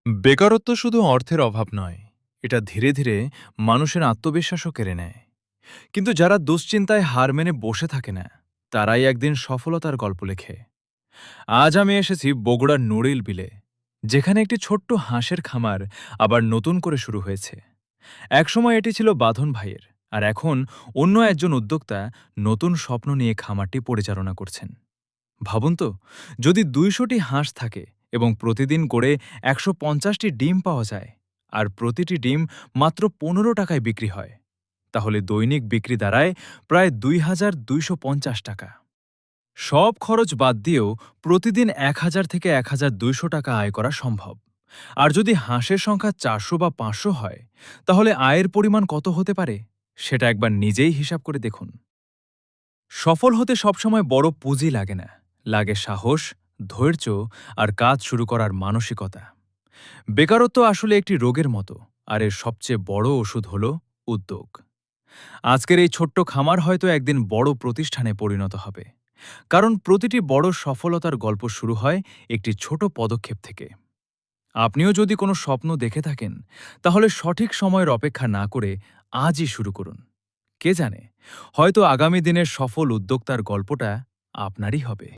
বেকারত্ব শুধু অর্থের অভাব নয়, এটা ধীরে ধীরে মানুষের আত্মবিশ্বাসও কেড়ে নেয়। কিন্তু যারা দুশ্চিন্তায় হার মেনে বসে থাকে না, তারাই একদিন সফলতার গল্প লেখে। আজ আমি এসেছি বগুড়ার নড়িল বিলে, যেখানে একটি ছোট্ট হাঁসের খামার আবার নতুন করে শুরু হয়েছে। একসময় এটি ছিল বাঁধন ভাইয়ের, আর এখন অন্য একজন উদ্যোক্তা নতুন স্বপ্ন নিয়ে খামারটি পরিচালনা করছেন। ভাবুন তো, যদি ২০০টি হাঁস থাকে এবং প্রতিদিন গড়ে ১৫০টি ডিম পাওয়া যায়, আর প্রতিটি ডিম মাত্র ১৫ টাকায় বিক্রি হয়, তাহলে দৈনিক বিক্রি দাঁড়ায় প্রায় ২,২৫০ টাকা। সব খরচ বাদ দিয়েও প্রতিদিন ১,০০০ থেকে ১,২০০ টাকা আয় করা সম্ভব। আর যদি হাঁসের সংখ্যা ৪০০ বা ৫০০ হয়, তাহলে আয়ের পরিমাণ কত হতে পারে সেটা একবার নিজেই হিসাব করে দেখুন। সফল হতে সবসময় বড় পুঁজি লাগে না, লাগে সাহস, ধৈর্য আর কাজ শুরু করার মানসিকতা। বেকারত্ব আসলে একটি রোগের মতো, আর এর সবচেয়ে বড় ওষুধ হল উদ্যোগ। আজকের এই ছোট্ট খামার হয়তো একদিন বড় প্রতিষ্ঠানে পরিণত হবে, কারণ প্রতিটি বড় সফলতার গল্প শুরু হয় একটি ছোট পদক্ষেপ থেকে। আপনিও যদি কোনো স্বপ্ন দেখে থাকেন, তাহলে সঠিক সময়ের অপেক্ষা না করে আজই শুরু করুন। কে জানে, হয়তো আগামী দিনের সফল উদ্যোক্তার গল্পটা আপনারই হবে।